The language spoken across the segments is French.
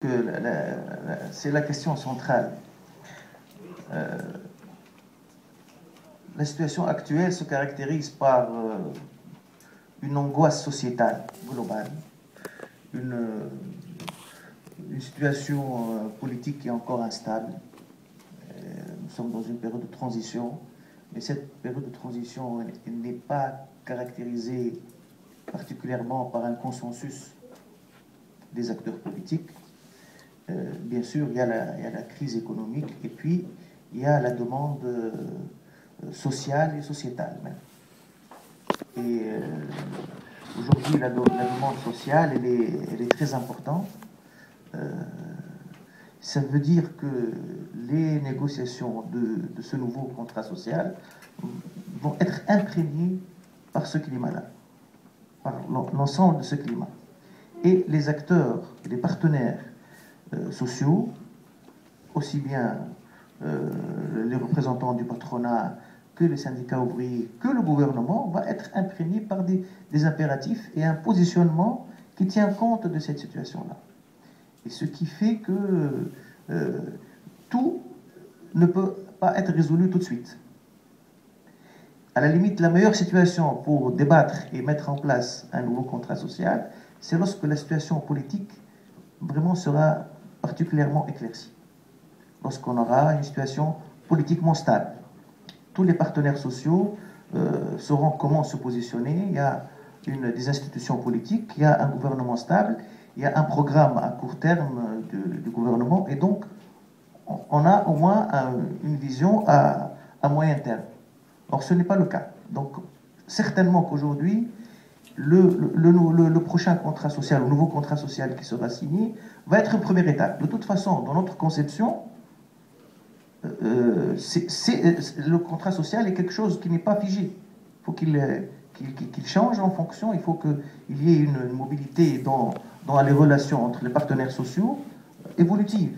C'est la question centrale. La situation actuelle se caractérise par une angoisse sociétale globale, une situation politique qui est encore instable. Nous sommes dans une période de transition, mais cette période de transition n'est pas caractérisée particulièrement par un consensus des acteurs politiques. Bien sûr, il y a la crise économique et puis il y a la demande sociale et sociétale même. Et aujourd'hui, la demande sociale, elle est très importante. Ça veut dire que les négociations de ce nouveau contrat social vont être imprégnées par ce climat-là, par l'ensemble de ce climat. Et les acteurs, les partenaires sociaux, aussi bien les représentants du patronat que les syndicats ouvriers, que le gouvernement, va être imprégné par des impératifs et un positionnement qui tient compte de cette situation-là. Et ce qui fait que tout ne peut pas être résolu tout de suite. À la limite, la meilleure situation pour débattre et mettre en place un nouveau contrat social, c'est lorsque la situation politique vraiment sera particulièrement éclaircie. Lorsqu'on aura une situation politiquement stable. Tous les partenaires sociaux sauront comment se positionner. Il y a des institutions politiques, il y a un gouvernement stable, il y a un programme à court terme du gouvernement, et donc on a au moins une vision à moyen terme. Or, ce n'est pas le cas. Donc, certainement qu'aujourd'hui, le prochain contrat social, le nouveau contrat social qui sera signé, va être une première étape. De toute façon, dans notre conception, le contrat social est quelque chose qui n'est pas figé. Il faut qu'il change en fonction, il faut qu'il y ait une mobilité dans les relations entre les partenaires sociaux évolutive.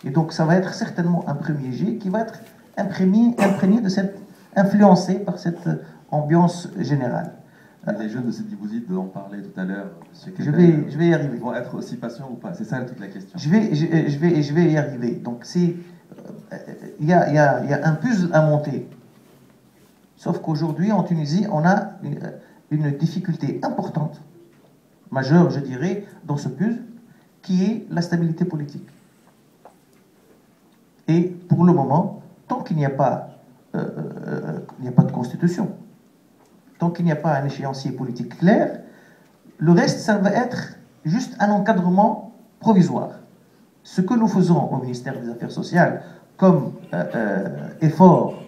Et donc, ça va être certainement un premier jet qui va être imprégné de influencé par cette ambiance générale. Les jeunes de Sidi-Bouzid dont on parlait tout à l'heure, je vais y arriver. Ils vont être aussi patients ou pas? C'est ça toute la question. Je vais y arriver. Donc, il y a un puzzle à monter. Sauf qu'aujourd'hui, en Tunisie, on a une difficulté importante, majeure, je dirais, dans ce puzzle, qui est la stabilité politique. Et pour le moment, tant qu'il n'y a pas de constitution, tant qu'il n'y a pas un échéancier politique clair, le reste, ça va être juste un encadrement provisoire. Ce que nous faisons au ministère des Affaires sociales comme effort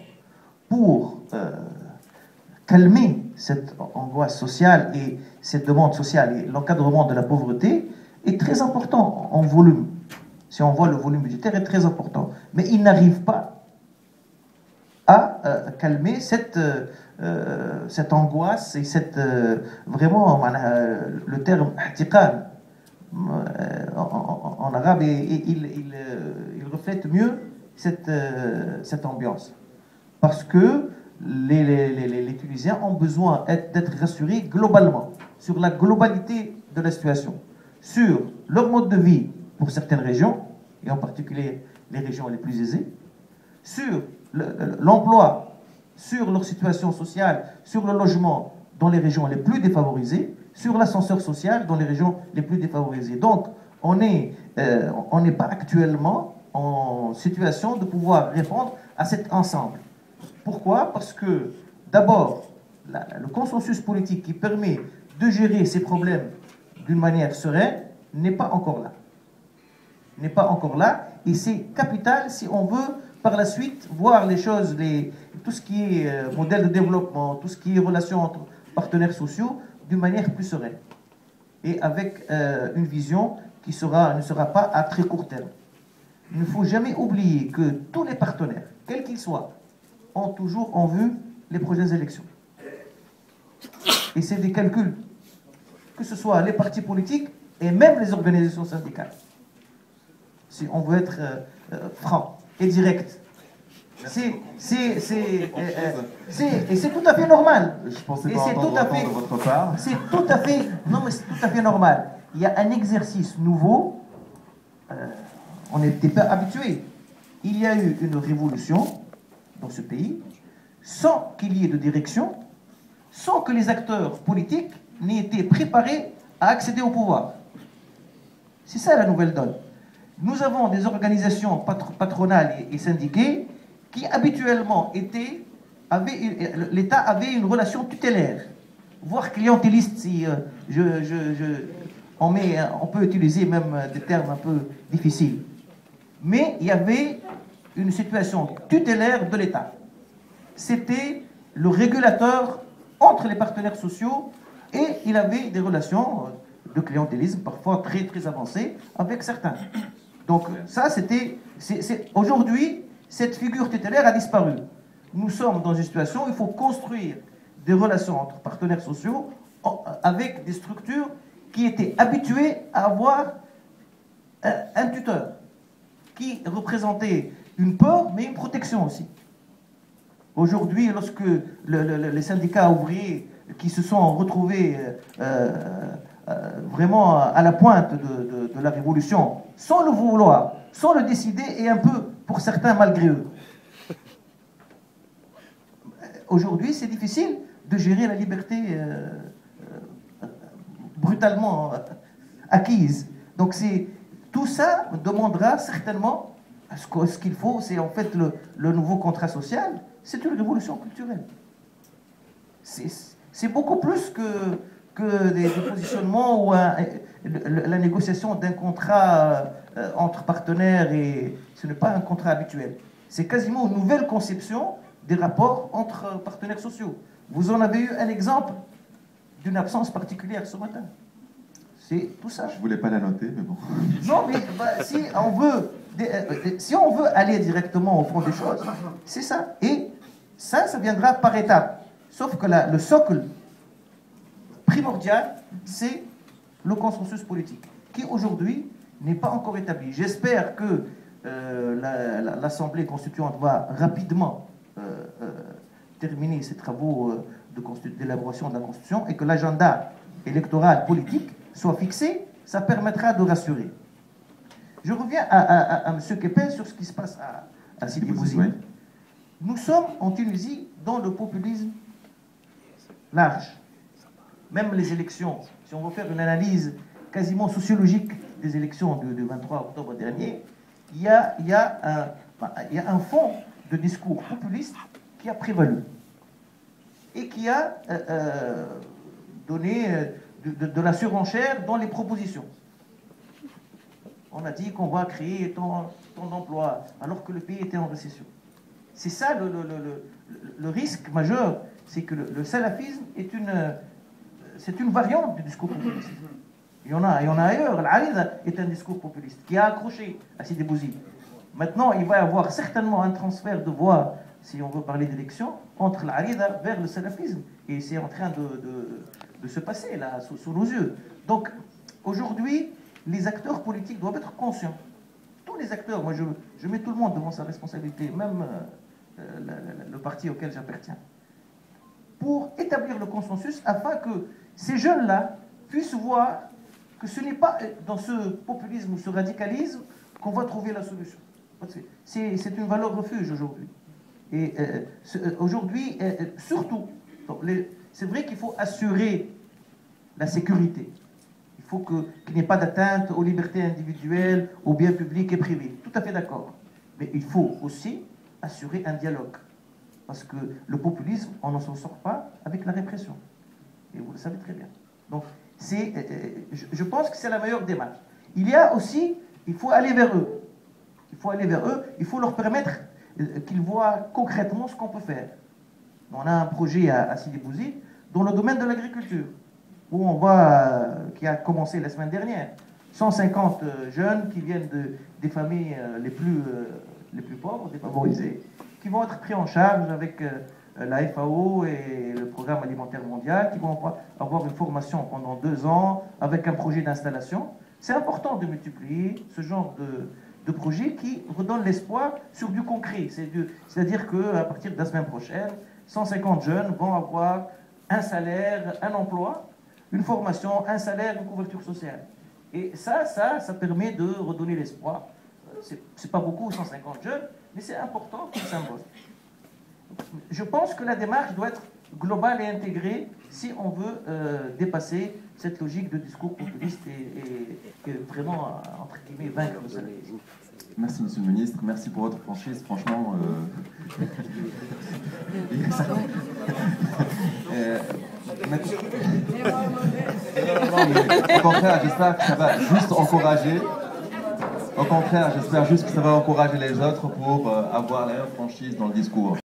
pour calmer cette angoisse sociale et cette demande sociale et l'encadrement de la pauvreté est très important en volume. Si on voit le volume budgétaire est très important. Mais il n'arrive pas à calmer cette angoisse et vraiment, le terme ihtiqan en arabe, il reflète mieux cette ambiance. Parce que les Tunisiens ont besoin d'être rassurés globalement, sur la globalité de la situation, sur leur mode de vie pour certaines régions, et en particulier les régions les plus aisées, sur l'emploi, sur leur situation sociale, sur le logement dans les régions les plus défavorisées, sur l'ascenseur social dans les régions les plus défavorisées. Donc, on n'est pas actuellement en situation de pouvoir répondre à cet ensemble. Pourquoi? Parce que, d'abord, le consensus politique qui permet de gérer ces problèmes d'une manière sereine n'est pas encore là. N'est pas encore là, et c'est capital si on veut par la suite voir les choses, tout ce qui est modèle de développement, tout ce qui est relation entre partenaires sociaux d'une manière plus sereine et avec une vision qui ne sera pas à très court terme. Il ne faut jamais oublier que tous les partenaires, quels qu'ils soient, ont toujours en vue les prochaines élections. Et c'est des calculs, que ce soit les partis politiques et même les organisations syndicales. Si on veut être franc et direct. Et c'est tout à fait normal. Je pensais pas entendre de votre part. C'est tout à fait normal. Il y a un exercice nouveau On n'était pas habitué. Il y a eu une révolution dans ce pays sans qu'il y ait de direction, sans que les acteurs politiques n'aient été préparés à accéder au pouvoir. C'est ça la nouvelle donne. Nous avons des organisations patronales et syndiquées qui habituellement l'État avait une relation tutélaire, voire clientéliste si on peut utiliser même des termes un peu difficiles. Mais il y avait une situation tutélaire de l'État. C'était le régulateur entre les partenaires sociaux et il avait des relations de clientélisme parfois très très avancées avec certains. Donc ça c'était... Aujourd'hui, cette figure tutélaire a disparu. Nous sommes dans une situation où il faut construire des relations entre partenaires sociaux avec des structures qui étaient habituées à avoir un tuteur qui représentait une peur mais une protection aussi. Aujourd'hui, lorsque les syndicats ouvriers qui se sont retrouvés vraiment à la pointe de la révolution, sans le vouloir, sans le décider et un peu, pour certains, malgré eux. Aujourd'hui, c'est difficile de gérer la liberté brutalement acquise. Donc tout ça demandera certainement, ce qu'il faut, c'est en fait le nouveau contrat social, c'est une révolution culturelle. C'est beaucoup plus que des positionnements ou la négociation d'un contrat entre partenaires, et ce n'est pas un contrat habituel. C'est quasiment une nouvelle conception des rapports entre partenaires sociaux. Vous en avez eu un exemple d'une absence particulière ce matin. C'est tout ça. Je voulais pas la noter, mais bon. Non, mais si on veut aller directement au fond des choses, c'est ça. Et ça viendra par étapes. Sauf que le socle primordial, c'est le consensus politique, qui aujourd'hui n'est pas encore établi. J'espère que l'Assemblée constituante va rapidement terminer ses travaux d'élaboration de la Constitution et que l'agenda électoral politique soit fixé. Ça permettra de rassurer. Je reviens à M. Kepel sur ce qui se passe à Sidi Bouzid. Nous sommes en Tunisie dans le populisme large. Même les élections, si on veut faire une analyse quasiment sociologique des élections du 23 octobre dernier, il y a un fond de discours populiste qui a prévalu et qui a donné de la surenchère dans les propositions. On a dit qu'on va créer tant d'emplois alors que le pays était en récession. C'est ça le risque majeur, c'est que le salafisme c'est une variante du discours populiste. Il y en a ailleurs. L'Arida est un discours populiste qui a accroché à Sidi Bouzid. Maintenant, il va y avoir certainement un transfert de voix, si on veut parler d'élection, entre l'Arida vers le salafisme. Et c'est en train de se passer là, sous nos yeux. Donc, aujourd'hui, les acteurs politiques doivent être conscients. Tous les acteurs, moi je mets tout le monde devant sa responsabilité, même le parti auquel j'appartiens, pour établir le consensus afin que ces jeunes-là puissent voir que ce n'est pas dans ce populisme ou ce radicalisme qu'on va trouver la solution. C'est une valeur refuge aujourd'hui. Et aujourd'hui, surtout, c'est vrai qu'il faut assurer la sécurité. Il faut qu'il n'y ait pas d'atteinte aux libertés individuelles, aux biens publics et privés. Tout à fait d'accord. Mais il faut aussi assurer un dialogue. Parce que le populisme, on ne s'en sort pas avec la répression. Et vous le savez très bien. Donc, je pense que c'est la meilleure démarche. Il y a aussi, il faut aller vers eux. Il faut aller vers eux, il faut leur permettre qu'ils voient concrètement ce qu'on peut faire. On a un projet à Sidi Bouzid dans le domaine de l'agriculture, où qui a commencé la semaine dernière. 150 jeunes qui viennent des familles les plus pauvres, défavorisées, qui vont être pris en charge avec la FAO et le Programme alimentaire mondial, qui vont avoir une formation pendant 2 ans avec un projet d'installation. C'est important de multiplier ce genre de projet qui redonne l'espoir sur du concret. C'est-à-dire qu'à partir de la semaine prochaine, 150 jeunes vont avoir un salaire, un emploi, une formation, un salaire, une couverture sociale. Et ça permet de redonner l'espoir c'est pas beaucoup, 150 jeunes, mais c'est important comme symbole. Je pense que la démarche doit être globale et intégrée si on veut dépasser cette logique de discours populiste et vraiment, entre guillemets, vaincre le salafisme. Merci, Monsieur le Ministre. Merci pour votre franchise. Franchement, au contraire, j'espère que ça va juste encourager. Au contraire, j'espère juste que ça va encourager les autres pour avoir la même franchise dans le discours.